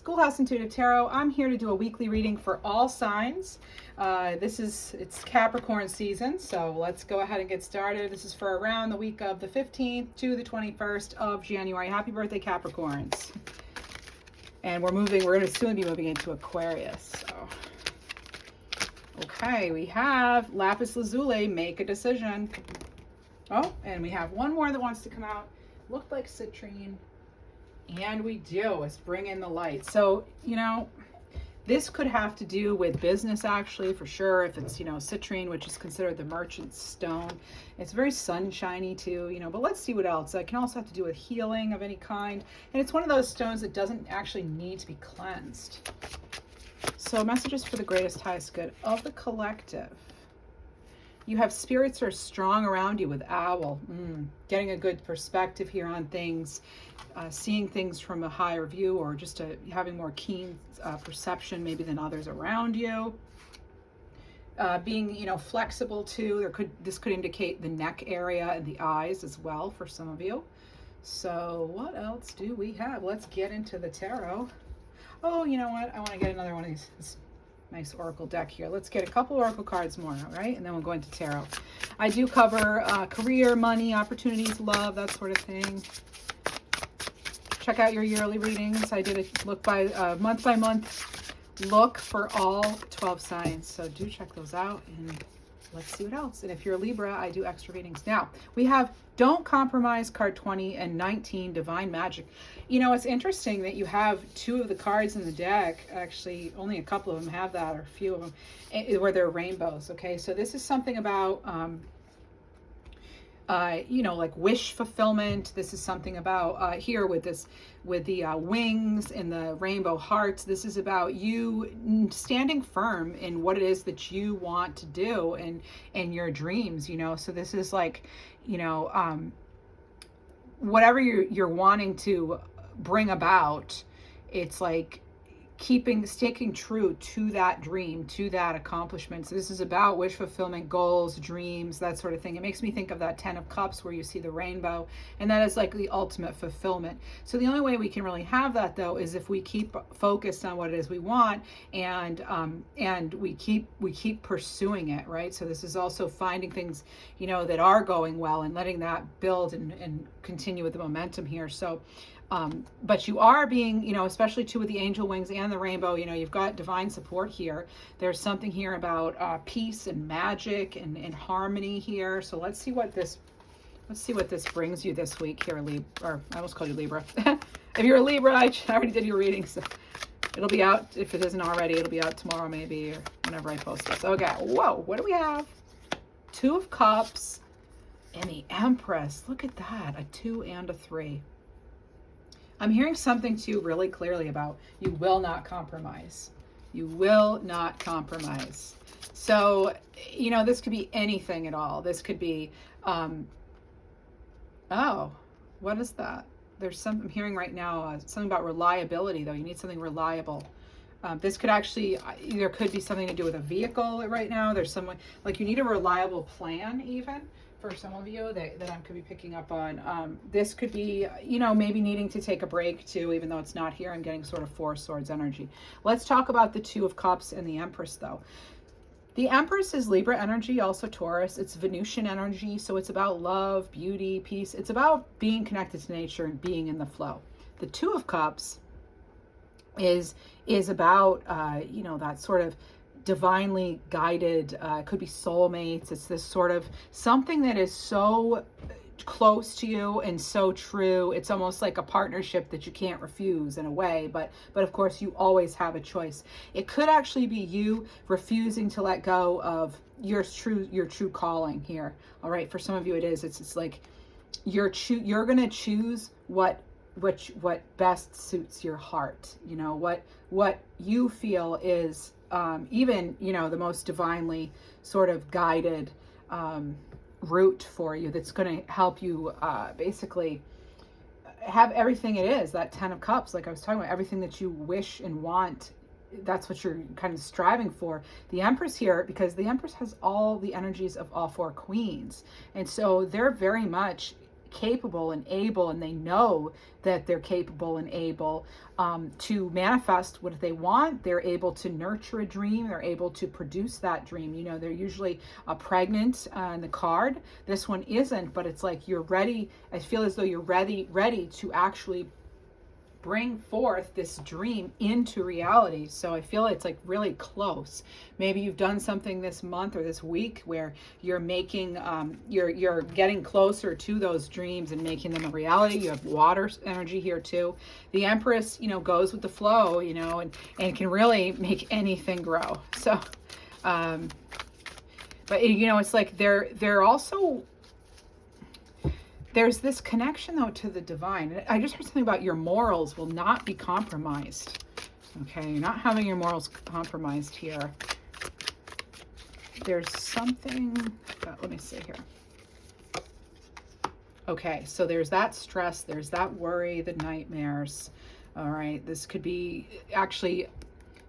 Schoolhouse Intuitive Tarot. I'm here to do a weekly reading for all signs. It's Capricorn season, so let's go ahead and get started. This is for around the week of the 15th to the 21st of January. Happy birthday, Capricorns. And we're going to soon be moving into Aquarius. So. Okay, we have Lapis Lazuli, make a decision. Oh, and we have one more that wants to come out. Looked like citrine. And we do. Let's bring in the light. So, this could have to do with business, actually, for sure. If it's, citrine, which is considered the merchant's stone. It's very sunshiny, too, but let's see what else. It can also have to do with healing of any kind. And it's one of those stones that doesn't actually need to be cleansed. So, messages for the greatest, highest good of the collective. You have spirits that are strong around you with owl. Getting a good perspective here on things. Seeing things from a higher view, or just having more keen perception maybe than others around you. Being, flexible too. This could indicate the neck area and the eyes as well for some of you. So what else do we have? Let's get into the tarot. Oh, you know what? I want to get another one of these. This nice oracle deck here. Let's get a couple oracle cards more, all right? And then we'll go into tarot. I do cover career, money, opportunities, love, that sort of thing. Check out your yearly readings. I did a look by month look for all 12 signs. So do check those out and let's see what else. And if you're a Libra, I do extra readings. Now, we have Don't Compromise, card 20, and 19, Divine Magic. It's interesting that you have two of the cards in the deck. Actually, only a couple of them have that, or a few of them, where they're rainbows, okay? So this is something about... like wish fulfillment. This is something about here with the wings and the rainbow hearts. This is about you standing firm in what it is that you want to do and your dreams, So this is like, whatever you're wanting to bring about, it's like sticking true to that dream, to that accomplishment. So this is about wish fulfillment, goals, dreams, that sort of thing. It makes me think of that 10 of Cups where you see the rainbow, and that is like the ultimate fulfillment. So the only way we can really have that, though, is if we keep focused on what it is we want, and we keep pursuing it, right? So this is also finding things, that are going well and letting that build and continue with the momentum here. So but you are being, especially too with the angel wings and the rainbow, you've got divine support here. There's something here about peace and magic and harmony here. So let's see what this brings you this week here, Libra. Or I almost called you Libra. If you're a Libra, I already did your reading, so it'll be out. If it isn't already, it'll be out tomorrow maybe, or whenever I post this. Okay, whoa, what do we have? Two of Cups and the Empress. Look at that, a 2 and a 3. I'm hearing something too really clearly about you will not compromise. You will not compromise. So, this could be anything at all. This could be, oh, what is that? I'm hearing right now something about reliability, though. You need something reliable. This could actually, there could be something to do with a vehicle right now. There's someone, like you need a reliable plan even. For some of you that I could be picking up on. This could be, maybe needing to take a break too, even though it's not here. I'm getting sort of 4 swords energy. Let's talk about the 2 of Cups and the Empress, though. The Empress is Libra energy, also Taurus. It's Venusian energy, so it's about love, beauty, peace. It's about being connected to nature and being in the flow. The 2 of Cups is about, that sort of divinely guided, it could be soulmates. It's this sort of something that is so close to you and so true. It's almost like a partnership that you can't refuse in a way, but of course you always have a choice. It could actually be you refusing to let go of your true calling here. All right, for some of you it is. It's like you're going to choose what best suits your heart. What you feel is even, the most divinely sort of guided route for you that's going to help you basically have everything it is, that 10 of Cups, like I was talking about, everything that you wish and want. That's what you're kind of striving for. The Empress here, because the Empress has all the energies of all 4 queens. And so they're very much capable and able, and they know that they're capable and able to manifest what they want. They're able to nurture a dream. They're able to produce that dream. You know, they're usually pregnant in the card. This one isn't, but it's like you're ready. I feel as though you're ready to actually bring forth this dream into reality. So I feel it's like really close. Maybe you've done something this month or this week where you're making, you're getting closer to those dreams and making them a reality. You have water energy here too. The Empress, you know, goes with the flow, you know, and can really make anything grow. So, but you know, it's like they're also, there's this connection, though, to the divine. I just heard something about your morals will not be compromised. Okay, you're not having your morals compromised here. There's something, let me see here. Okay, so there's that stress, there's that worry, the nightmares. All right, this could be actually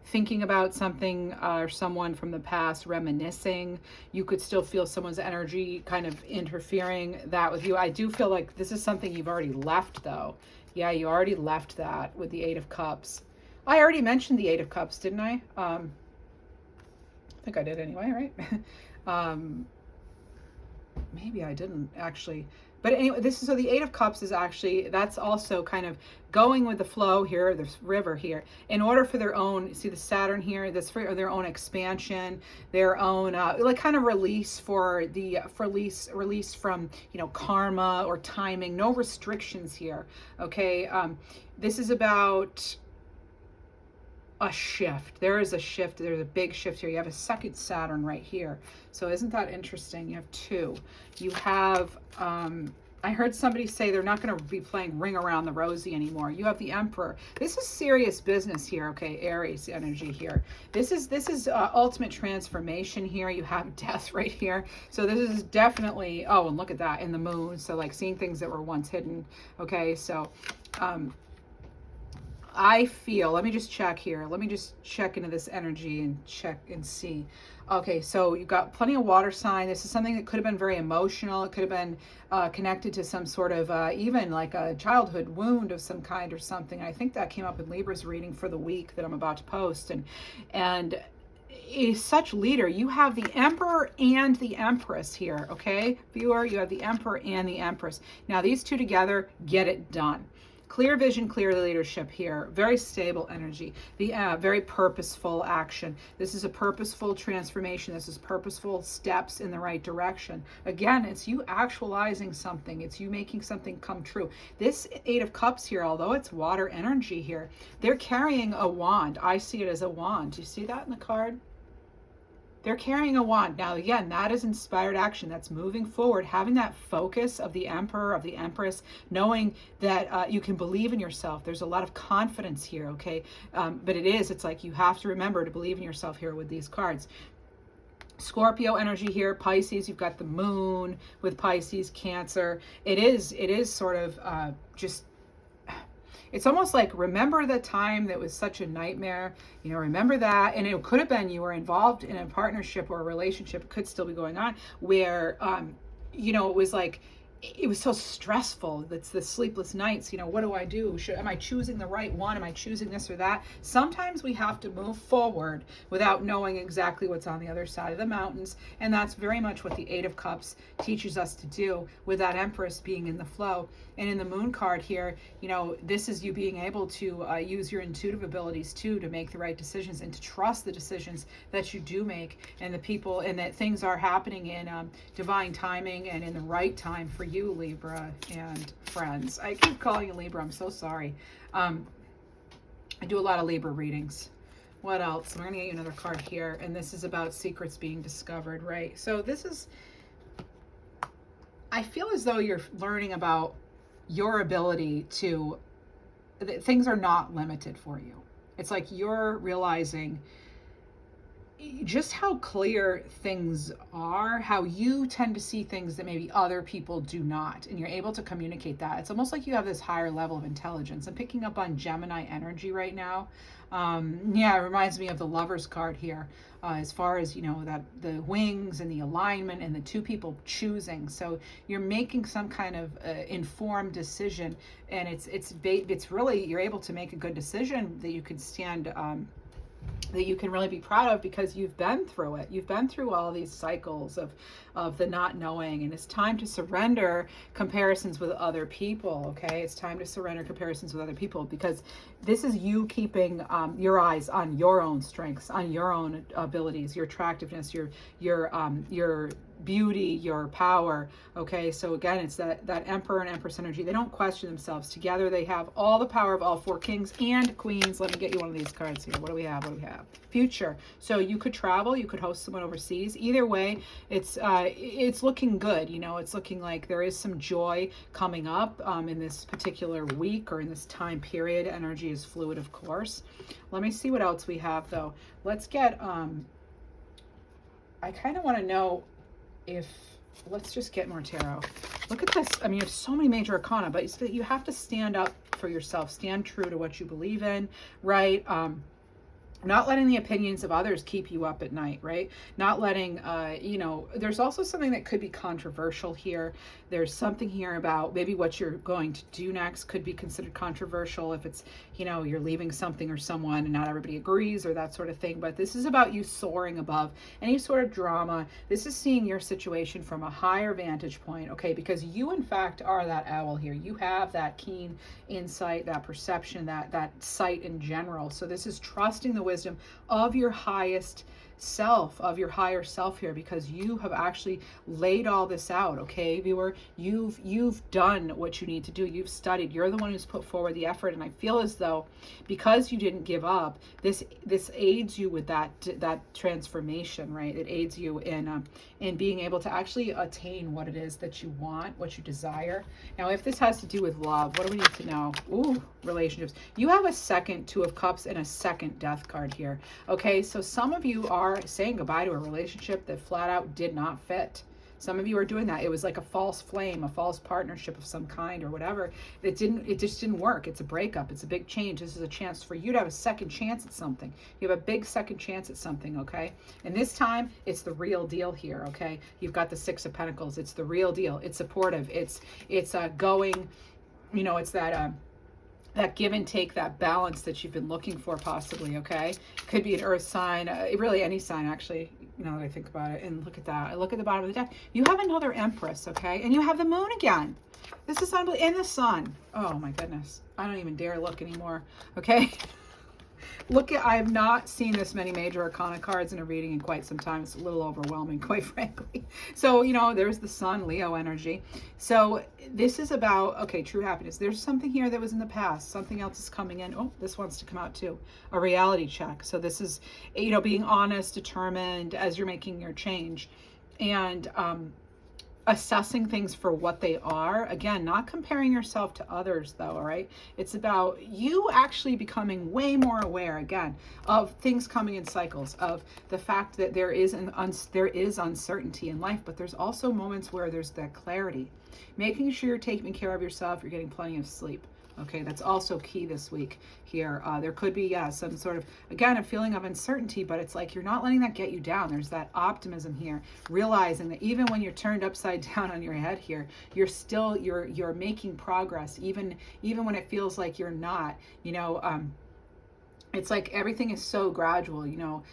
thinking about something or someone from the past, reminiscing. You could still feel someone's energy kind of interfering that with you. I do feel like this is something you've already left, though. Yeah, you already left that with the Eight of Cups. I already mentioned the Eight of Cups, didn't I? I think I did anyway, right? Maybe I didn't actually. But anyway, this is, so the Eight of Cups is actually, that's also kind of going with the flow here, this river here, in order for their own, see the Saturn here, this for their own expansion, their own, like kind of release for the, release from, you know, karma or timing, no restrictions here, okay? This is about a shift. There is a shift. There's a big shift here. You have a second Saturn right here. So isn't that interesting? You have two. You have, I heard somebody say they're not going to be playing Ring Around the Rosie anymore. You have the Emperor. This is serious business here. Okay, Aries energy here. This is ultimate transformation here. You have death right here. So this is definitely, oh, and look at that in the moon. So like seeing things that were once hidden. Okay, so, I feel, let me just check here. Let me just check into this energy and check and see. Okay, so you've got plenty of water sign. This is something that could have been very emotional. It could have been connected to some sort of, even like a childhood wound of some kind or something. I think that came up in Libra's reading for the week that I'm about to post. And is such leader. You have the Emperor and the Empress here, okay? Viewer, you have the Emperor and the Empress. Now these two together get it done. Clear vision, clear leadership here. Very stable energy. The very purposeful action. This is a purposeful transformation. This is purposeful steps in the right direction. Again, it's you actualizing something. It's you making something come true. This Eight of Cups here, although it's water energy here, they're carrying a wand. I see it as a wand. Do you see that in the card? They're carrying a wand. Now, again, that is inspired action. That's moving forward, having that focus of the Emperor, of the Empress, knowing that you can believe in yourself. There's a lot of confidence here, okay? But it's like you have to remember to believe in yourself here with these cards. Scorpio energy here, Pisces, you've got the moon with Pisces, Cancer. It is sort of just, it's almost like, remember the time that was such a nightmare, you know, remember that. And it could have been you were involved in a partnership or a relationship, it could still be going on, where, you know, it was like, it was so stressful. That's the sleepless nights. You know, what do I do? Am I choosing the right one? Am I choosing this or that? Sometimes we have to move forward without knowing exactly what's on the other side of the mountains. And that's very much what the Eight of Cups teaches us to do, with that Empress being in the flow. And in the moon card here, you know, this is you being able to use your intuitive abilities too, to make the right decisions and to trust the decisions that you do make, and the people, and that things are happening in divine timing and in the right time for you, Libra and friends. I keep calling you Libra. I'm so sorry. I do a lot of Libra readings. What else? We're going to get you another card here. And this is about secrets being discovered, right? So this is, I feel as though you're learning about your ability to, things are not limited for you. It's like you're realizing just how clear things are, how you tend to see things that maybe other people do not, and you're able to communicate that. It's almost like you have this higher level of intelligence. I'm picking up on Gemini energy right now. Yeah, it reminds me of the Lover's card here, as far as, you know, that the wings and the alignment and the two people choosing. So you're making some kind of informed decision, and it's really, you're able to make a good decision that you could stand, that you can really be proud of, because you've been through it. You've been through all these cycles of the not knowing, and it's time to surrender comparisons with other people, okay? It's time to surrender comparisons with other people, because this is you keeping your eyes on your own strengths, on your own abilities, your attractiveness, your beauty, your power, okay? So again, it's that Emperor and Empress energy. They don't question themselves. Together they have all the power of all four kings and queens. Let me get you one of these cards here. What do we have? What do we have? Future. So you could travel, you could host someone overseas. Either way, it's looking good. You know, it's looking like there is some joy coming up in this particular week or in this time period. Energy is fluid, of course. Let me see what else we have, though. Let's get, I kind of want to know if, let's just get more tarot. Look at this. I mean, you have so many major arcana, but you have to stand up for yourself, stand true to what you believe in, right? Not letting the opinions of others keep you up at night, right? Not letting, you know, there's also something that could be controversial here. There's something here about maybe what you're going to do next could be considered controversial if it's, you know, you're leaving something or someone and not everybody agrees or that sort of thing. But this is about you soaring above any sort of drama. This is seeing your situation from a higher vantage point, okay? Because you, in fact, are that owl here. You have that keen insight, that perception, that sight in general. So this is trusting the wisdom of your highest self, of your higher self here, because you have actually laid all this out, okay, viewer? You've done what you need to do. You've studied. You're the one who's put forward the effort, and I feel as though because you didn't give up, this aids you with that transformation, right? It aids you in being able to actually attain what it is that you want, what you desire. Now, if this has to do with love, what do we need to know? Ooh, relationships. You have a second Two of Cups and a second Death card here, okay? So some of you are saying goodbye to a relationship that flat out did not fit. Some of you are doing that. It was like a false flame, a false partnership of some kind or whatever. It just didn't work. It's a breakup. It's a big change. This is a chance for you to have a second chance at something. You have a big second chance at something, okay? And this time, it's the real deal here, okay? You've got the Six of Pentacles. It's the real deal. It's supportive. It's going, you know, it's that give and take, that balance that you've been looking for, possibly, okay? Could be an earth sign, really any sign, actually, now that I think about it. And look at that. I look at the bottom of the deck. You have another Empress, okay? And you have the moon again. This is unbelievable. And the sun. Oh, my goodness. I don't even dare look anymore, okay? Look at, I have not seen this many major arcana cards in a reading in quite some time. It's a little overwhelming, quite frankly. So, you know, there's the sun, Leo energy. So this is about, okay, true happiness. There's something here that was in the past. Something else is coming in. Oh, this wants to come out too. A reality check. So this is, you know, being honest, determined as you're making your change. And, assessing things for what they are. Again, not comparing yourself to others, though, all right? It's about you actually becoming way more aware, again, of things coming in cycles, of the fact that there is uncertainty in life, but there's also moments where there's that clarity. Making sure you're taking care of yourself, you're getting plenty of sleep. Okay, that's also key this week here. There could be, yeah, some sort of, again, a feeling of uncertainty, but it's like you're not letting that get you down. There's that optimism here, realizing that even when you're turned upside down on your head here, you're still, you're making progress, even when it feels like you're not, you know. It's like everything is so gradual, you know.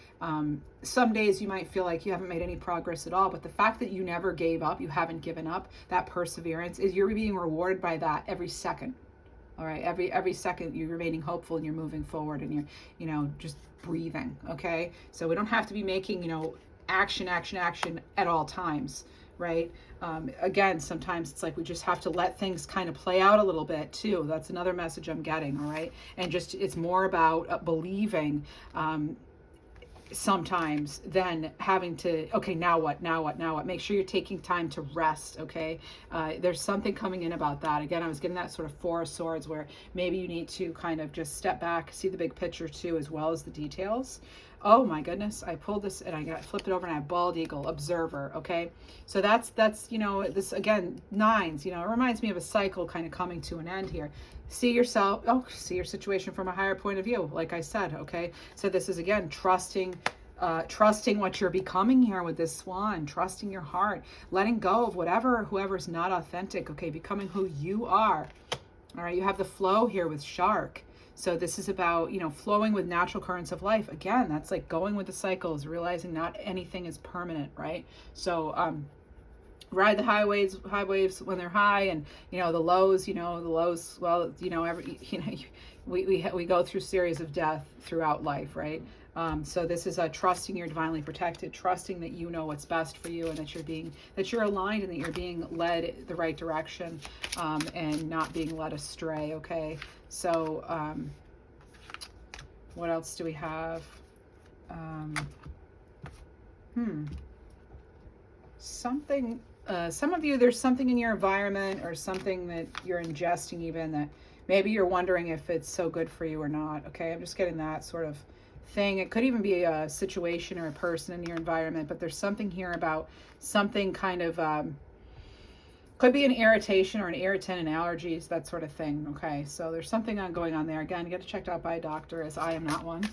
Some days you might feel like you haven't made any progress at all, but the fact that you never gave up, you haven't given up, that perseverance, is you're being rewarded by that every second. All right, every second you're remaining hopeful and you're moving forward and you're, you know, just breathing, okay? So we don't have to be making, you know, action at all times, right? Again, sometimes it's like we just have to let things kind of play out a little bit too. That's another message I'm getting, all right? And just, it's more about believing, sometimes than having to, okay, now what, make sure you're taking time to rest. Okay, there's something coming in about that. Again, I was getting that sort of Four of Swords, where maybe you need to kind of just step back, see the big picture too, as well as the details. Oh my goodness, I pulled this and I got flipped it over and I have bald eagle, observer. Okay, so that's this again, nines, it reminds me of a cycle kind of coming to an end here. See yourself, see your situation from a higher point of view, like I said. Okay, so this is again trusting what you're becoming here with this swan, trusting your heart, letting go of whoever's not authentic. Okay, becoming who you are. All right, you have the flow here with shark. So this is about, flowing with natural currents of life. Again, that's like going with the cycles, realizing not anything is permanent, right? So ride the high waves when they're high, and the lows, well, we go through series of death throughout life, right? So this is trusting you're divinely protected, trusting that you know what's best for you, and that you're aligned and that you're being led the right direction, and not being led astray. Okay, so what else do we have? Something. Some of you, there's something in your environment or something that you're ingesting even that maybe you're wondering if it's so good for you or not. Okay, I'm just getting that sort of thing. It could even be a situation or a person in your environment, but there's something here about something kind of, could be an irritation or an irritant and allergies, that sort of thing. Okay, so there's something going on there. Again, get it checked out by a doctor, as I am not one.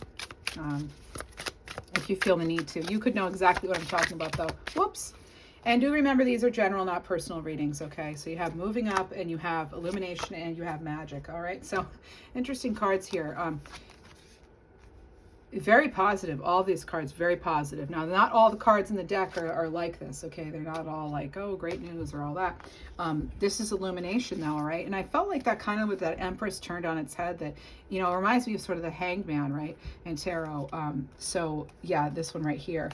If you feel the need to. You could know exactly what I'm talking about though. Whoops. And do remember, these are general, not personal readings. Okay, so you have moving up, and you have illumination, and you have magic. All right, so interesting cards here. Very positive. All these cards very positive. Now, not all the cards in the deck are like this. Okay, they're not all like, oh, great news or all that. This is illumination though. All right, and I felt like that kind of with that Empress turned on its head, that it reminds me of sort of the Hanged Man, right, in tarot. So yeah, this one right here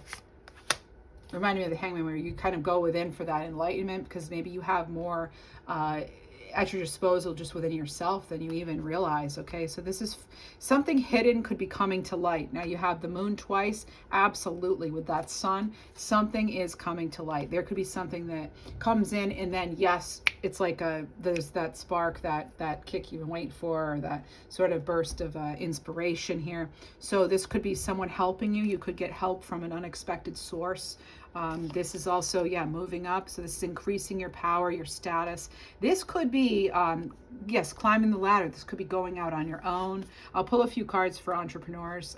reminded me of the Hangman, where you kind of go within for that enlightenment, because maybe you have more at your disposal just within yourself than you even realize. Okay, so this is something hidden could be coming to light. Now you have the moon twice, absolutely, with that sun, something is coming to light. There could be something that comes in, and then yes, it's like there's that spark, that kick you've been waiting for, or that sort of burst of inspiration here. So this could be someone helping you. You could get help from an unexpected source. This is also, moving up. So this is increasing your power, your status. This could be, yes, climbing the ladder. This could be going out on your own. I'll pull a few cards for entrepreneurs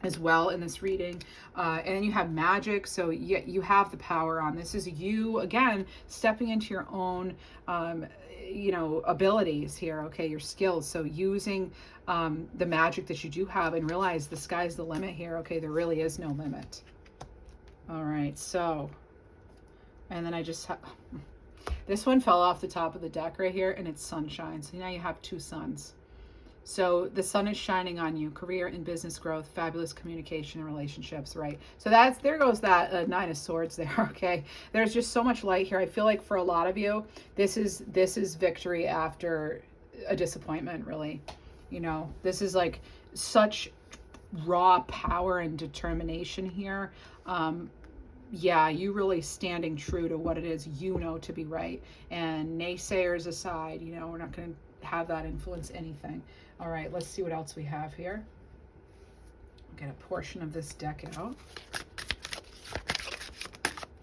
as well in this reading. And then you have magic. So you have the power on. This is you, again, stepping into your own, abilities here. Okay, your skills. So using the magic that you do have, and realize the sky's the limit here. Okay, there really is no limit. All right, so, and then I just have, this one fell off the top of the deck right here, and it's sunshine. So now you have two suns. So the sun is shining on you, career and business growth, fabulous communication and relationships, right? So there goes that Nine of Swords there, okay? There's just so much light here. I feel like for a lot of you, this is victory after a disappointment, really. This is like such raw power and determination here. You really standing true to what it is to be right, and naysayers aside, we're not going to have that influence anything. All right, let's see what else we have here. I'll get a portion of this deck out.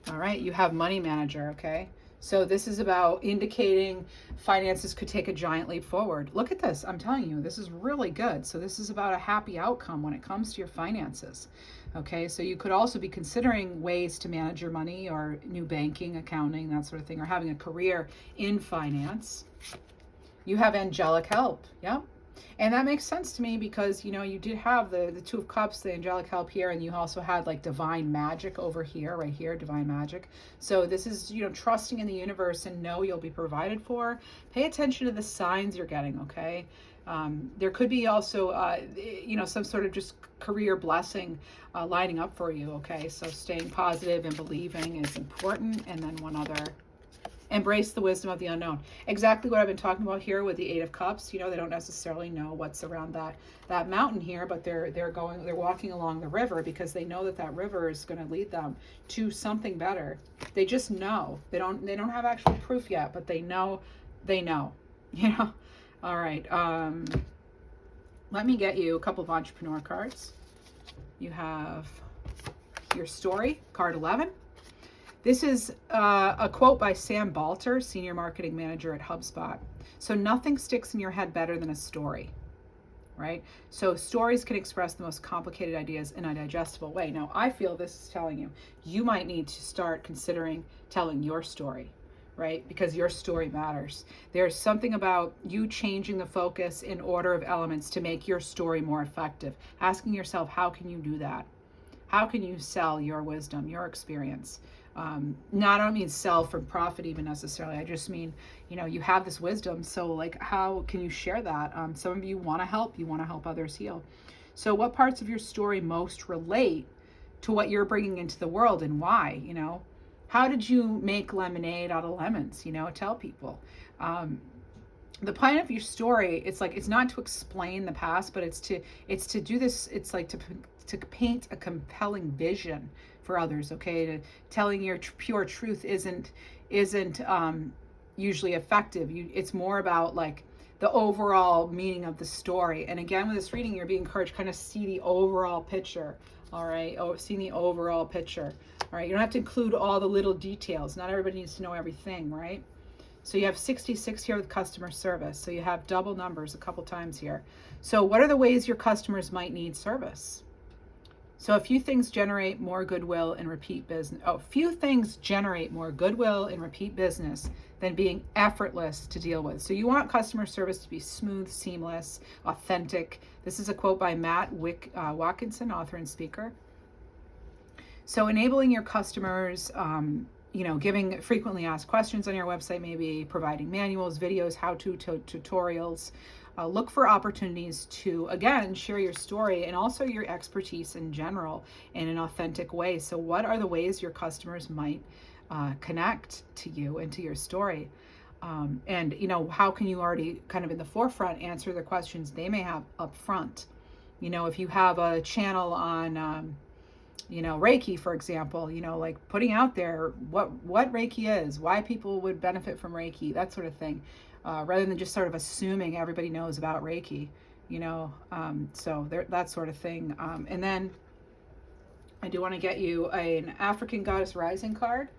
All right, you have Money Manager. Okay, so this is about indicating finances could take a giant leap forward. Look at this. I'm telling you, this is really good. So this is about a happy outcome when it comes to your finances. Okay, so you could also be considering ways to manage your money, or new banking, accounting, that sort of thing, or having a career in finance. You have angelic help. Yeah. And that makes sense to me, because, you did have the Two of Cups, the angelic help here, and you also had like divine magic over here, right here, divine magic. So this is, trusting in the universe and know you'll be provided for. Pay attention to the signs you're getting, okay? There could be also, some sort of just career blessing lining up for you, okay? So staying positive and believing is important. And then one other Embrace the wisdom of the unknown. Exactly what I've been talking about here with the Eight of Cups. You know, they don't necessarily know what's around that mountain here, but they're walking along the river because they know that river is going to lead them to something better. They just know. They don't have actual proof yet, but they know, you know. All right. Let me get you a couple of entrepreneur cards. You have your story, card 11. This is a quote by Sam Balter, Senior Marketing Manager at HubSpot. So nothing sticks in your head better than a story, right? So stories can express the most complicated ideas in a digestible way. Now, I feel this is telling you, you might need to start considering telling your story, right? Because your story matters. There's something about you changing the focus in order of elements to make your story more effective. Asking yourself, how can you do that? How can you sell your wisdom, your experience? I don't mean sell for profit even necessarily. I just mean, you know, you have this wisdom. So like, how can you share that? Some of you want to help others heal. So what parts of your story most relate to what you're bringing into the world and why, you know? How did you make lemonade out of lemons? You know, tell people. The point of your story, it's like, it's not to explain the past, but it's to do this. It's like to paint a compelling vision for others. Okay, telling your pure truth isn't usually effective. It's more about like the overall meaning of the story. And again, with this reading, you're being encouraged kind of see the overall picture. All right, see the overall picture. All right, you don't have to include all the little details. Not everybody needs to know everything, right? So you have 66 here with customer service. So you have double numbers a couple times here. So what are the ways your customers might need service? So a few things generate more goodwill and repeat business. Few things generate more goodwill and repeat business than being effortless to deal with. So you want customer service to be smooth, seamless, authentic. This is a quote by Matt Watkinson, author and speaker. So enabling your customers, you know, giving frequently asked questions on your website, maybe providing manuals, videos, how-to tutorials. Look for opportunities to, again, share your story and also your expertise in general in an authentic way. So what are the ways your customers might connect to you and to your story? And, you know, how can you already kind of in the forefront answer the questions they may have up front? You know, if you have a channel on, you know, Reiki, for example, you know, like putting out there what Reiki is, why people would benefit from Reiki, that sort of thing. Rather than just sort of assuming everybody knows about Reiki, you know, so that sort of thing. And then I do want to get you an African Goddess Rising card,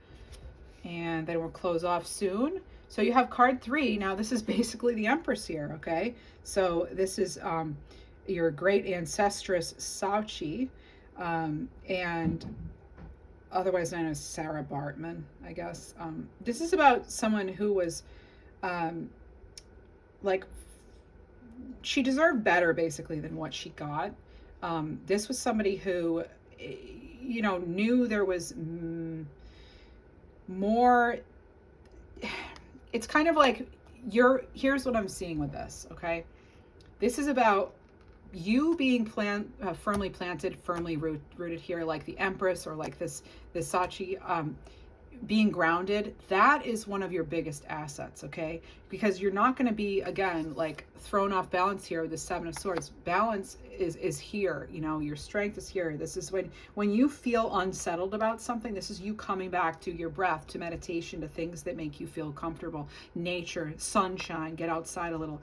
and then we'll close off soon. So you have card 3. Now this is basically the Empress here, okay? So this is your great ancestress Sauchi, and otherwise known as Sarah Bartman, I guess. This is about someone who was like, she deserved better basically than what she got. This was somebody who, you know, knew there was more. It's kind of like here's what I'm seeing with this, okay? This is about you being firmly planted, firmly rooted here, like the Empress or like this Sachi, being grounded. That is one of your biggest assets, okay? Because you're not going to be, again, like thrown off balance here with the Seven of Swords. Balance is here, you know, your strength is here. This is when you feel unsettled about something, this is you coming back to your breath, to meditation, to things that make you feel comfortable. Nature, sunshine, get outside a little,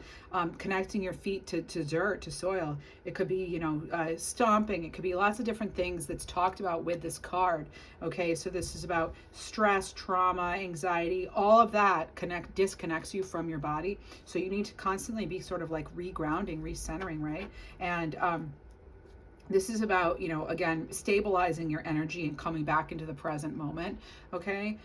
connecting your feet to dirt, to soil. It could be, you know, stomping. It could be lots of different things that's talked about with this card, okay? So this is about stress, trauma, anxiety, all of that disconnects you from your body. So you need to constantly be sort of like regrounding, recentering, right? And this is about, you know, again, stabilizing your energy and coming back into the present moment, okay?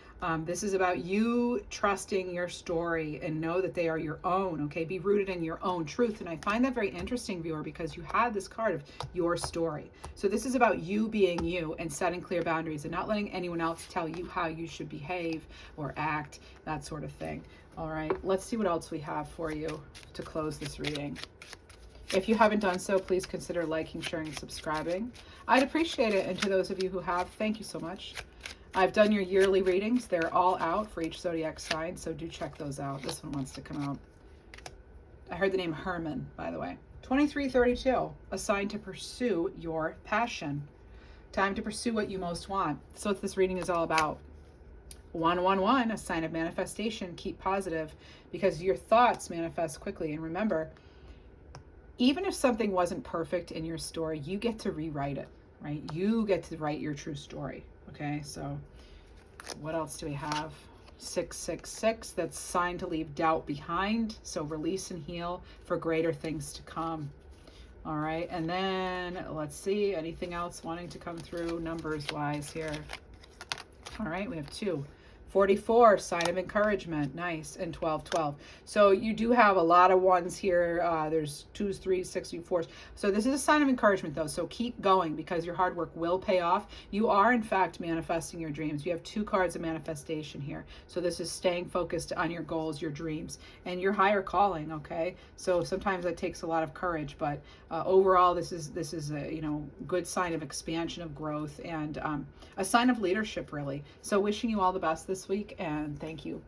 This is about you trusting your story and know that they are your own, okay? Be rooted in your own truth. And I find that very interesting, viewer, because you had this card of your story. So this is about you being you and setting clear boundaries and not letting anyone else tell you how you should behave or act, that sort of thing. All right, let's see what else we have for you to close this reading. If you haven't done so, please consider liking, sharing, and subscribing. I'd appreciate it. And to those of you who have, thank you so much. I've done your yearly readings. They're all out for each zodiac sign, so do check those out. This one wants to come out. I heard the name Herman, by the way. 2332, a sign to pursue your passion. Time to pursue what you most want. That's what this reading is all about. 111, a sign of manifestation. Keep positive because your thoughts manifest quickly. And remember, even if something wasn't perfect in your story, you get to rewrite it, right? You get to write your true story. Okay, so what else do we have? 666, that's sign to leave doubt behind. So release and heal for greater things to come. All right, and then let's see, anything else wanting to come through numbers wise here? All right, we have 2. 44, sign of encouragement. Nice. And 1212. So you do have a lot of ones here. There's 2s, 3s, 6s, 4s. So this is a sign of encouragement, though. So keep going because your hard work will pay off. You are, in fact, manifesting your dreams. You have 2 cards of manifestation here. So this is staying focused on your goals, your dreams, and your higher calling, okay? So sometimes that takes a lot of courage, but overall, this is a, good sign of expansion, of growth, and a sign of leadership, really. So wishing you all the best this week, and thank you.